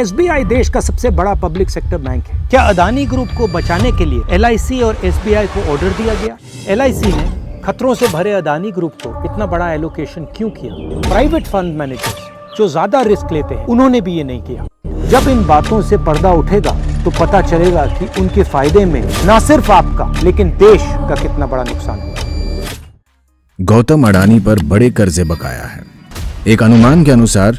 SBI देश का सबसे बड़ा पब्लिक सेक्टर बैंक है। क्या अदानी ग्रुप को बचाने के लिए एलआईसी और एसबीआई को ऑर्डर दिया गया? एलआईसी ने खतरों से भरे अदानी ग्रुप को इतना बड़ा एलोकेशन क्यों किया? प्राइवेट फंड मैनेजर्स जो ज्यादा रिस्क लेते हैं उन्होंने भी ये नहीं किया। जब इन बातों से पर्दा उठेगा तो पता चलेगा कि उनके फायदे में न सिर्फ आपका लेकिन देश का कितना बड़ा नुकसान हुआ। गौतम अडानी पर बड़े कर्जे बकाया है। एक अनुमान के अनुसार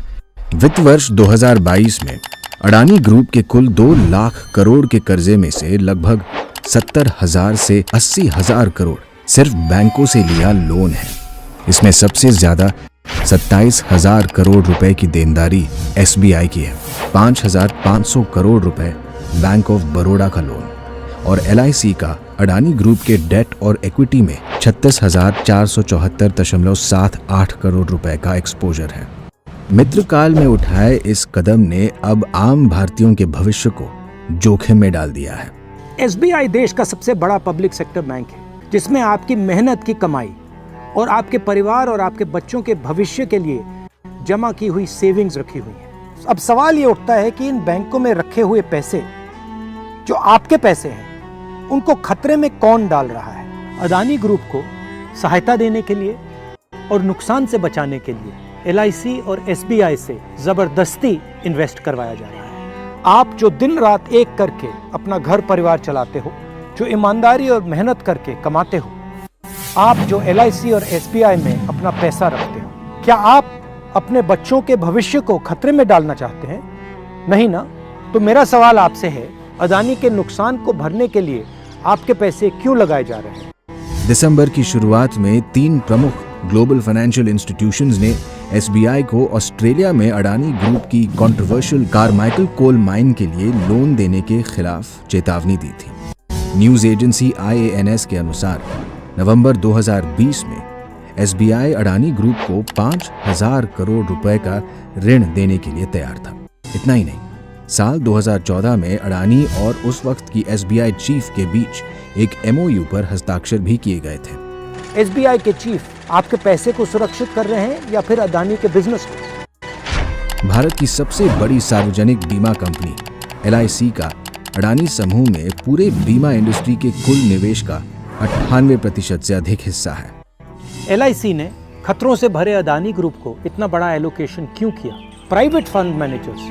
वित्त वर्ष 2022 में अडानी ग्रुप के कुल 2 लाख करोड़ के कर्जे में से लगभग 70,000 से 80,000 करोड़ सिर्फ बैंकों से लिया लोन है। इसमें सबसे ज्यादा 27,000 करोड़ रुपए की देनदारी एसबीआई की है, 5,500 करोड़ रुपए बैंक ऑफ बड़ौदा का लोन और एलआईसी का अडानी ग्रुप के डेट और इक्विटी में 36,474.78 करोड़ रुपए का एक्सपोजर है। मित्रकाल में उठाए इस कदम ने अब आम भारतीयों के भविष्य को जोखिम में डाल दिया है। एसबीआई देश का सबसे बड़ा पब्लिक सेक्टर बैंक है जिसमें आपकी मेहनत की कमाई और आपके परिवार और आपके बच्चों के भविष्य के लिए जमा की हुई सेविंग्स रखी हुई है। अब सवाल ये उठता है कि इन बैंकों में रखे हुए पैसे जो आपके पैसे हैं उनको खतरे में कौन डाल रहा है? अदानी ग्रुप को सहायता देने के लिए और नुकसान से बचाने के लिए एलआईसी और एसबीआई से जबरदस्ती इन्वेस्ट करवाया जा रहा है। आप जो दिन रात एक करके अपना घर परिवार चलाते हो, जो ईमानदारी और मेहनत करके कमाते हो, आप जो एलआईसी और एसबीआई में अपना पैसा रखते हो, क्या आप अपने बच्चों के भविष्य को खतरे में डालना चाहते हैं? नहीं ना? तो मेरा सवाल आपसे है, अदानी के नुकसान को भरने के लिए आपके पैसे क्यों लगाए जा रहे हैं? दिसंबर की शुरुआत में 3 प्रमुख ग्लोबल फाइनेंशियल इंस्टीट्यूशंस ने एसबीआई को ऑस्ट्रेलिया में अडानी ग्रुप की कंट्रोवर्शियल कारमाइकल कोल माइन के लिए लोन देने के खिलाफ चेतावनी दी थी। न्यूज एजेंसी IANS के अनुसार नवंबर 2020 में एसबीआई अडानी ग्रुप को 5,000 करोड़ रुपए का ऋण देने के लिए तैयार था। इतना ही नहीं, साल 2014 में अडानी और उस वक्त की एसबीआई चीफ के बीच एक MOU पर हस्ताक्षर भी किए गए थे। एसबीआई के चीफ आपके पैसे को सुरक्षित कर रहे हैं या फिर अदानी के बिजनेस को? भारत की सबसे बड़ी सार्वजनिक बीमा कंपनी एलआईसी का अडानी समूह में पूरे बीमा इंडस्ट्री के कुल निवेश का 98% से अधिक हिस्सा है। एलआईसी ने खतरों से भरे अदानी ग्रुप को इतना बड़ा एलोकेशन क्यों किया? प्राइवेट फंड मैनेजर्स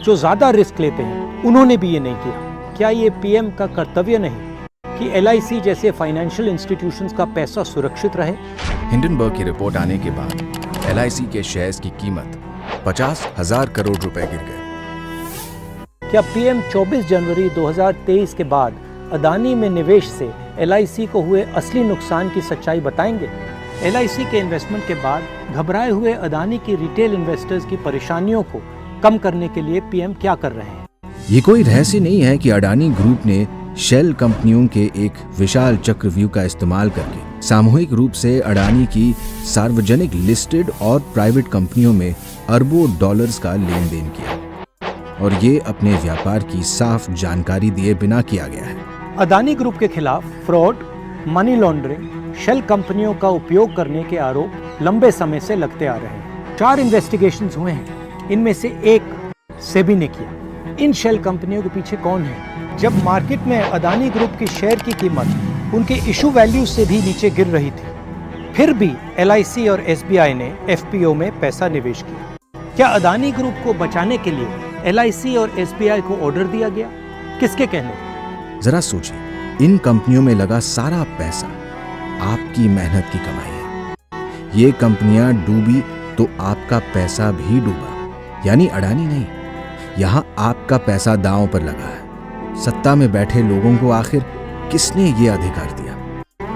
जो ज्यादा रिस्क लेते हैं उन्होंने भी ये नहीं किया। क्या ये पीएम का कर्तव्य नहीं कि एलआईसी जैसे फाइनेंशियल इंस्टीट्यूशंस का पैसा सुरक्षित रहे? हिंडनबर्ग की रिपोर्ट आने के बाद एलआईसी के शेयर्स की कीमत 50,000 करोड़ रुपए गिर गए। क्या पीएम 24 जनवरी 2023 के बाद अदानी में निवेश से एलआईसी को हुए असली नुकसान की सच्चाई बताएंगे? एलआईसी के इन्वेस्टमेंट के बाद घबराए हुए अदानी की रिटेल इन्वेस्टर्स की परेशानियों को कम करने के लिए पीएम क्या कर रहे हैं? ये कोई रहस्य नहीं है कि अडानी ग्रुप ने शेल कंपनियों के एक विशाल चक्रव्यूह का इस्तेमाल करके सामूहिक रूप से अडानी की सार्वजनिक लिस्टेड और प्राइवेट कंपनियों में अरबों डॉलर्स का लेन देन किया और ये अपने व्यापार की साफ जानकारी दिए बिना किया गया है। अदानी ग्रुप के खिलाफ फ्रॉड, मनी लॉन्ड्रिंग, शेल कंपनियों का उपयोग करने के आरोप लंबे समय से लगते आ रहे हैं। 4 इन्वेस्टिगेशंस हुए हैं, इनमें से एक सेबी ने किया। इन शेल कंपनियों के पीछे कौन है? जब मार्केट में अदानी ग्रुप की शेयर की कीमत उनके इशू वैल्यू से भी नीचे गिर रही थी, फिर भी एलआईसी और एसबीआई ने एफपीओ में पैसा निवेश किया। क्या अदानी ग्रुप को बचाने के लिए एलआईसी और एसबीआई को ऑर्डर दिया गया? किसके कहने? जरा सोचिए, इन कंपनियों में लगा सारा पैसा आपकी मेहनत की कमाई है। ये कंपनियां डूबी तो आपका पैसा भी डूबा, यानी अडानी नहीं, यहाँ आपका पैसा दांव पर लगा है। सत्ता में बैठे लोगों को आखिर किसने ये अधिकार दिया?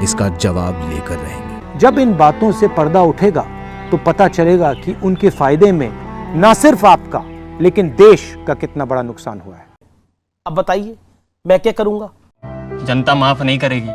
इसका जवाब लेकर रहेंगे। जब इन बातों से पर्दा उठेगा तो पता चलेगा कि उनके फायदे में न सिर्फ आपका लेकिन देश का कितना बड़ा नुकसान हुआ है। अब बताइए, मैं क्या करूंगा? जनता माफ नहीं करेगी।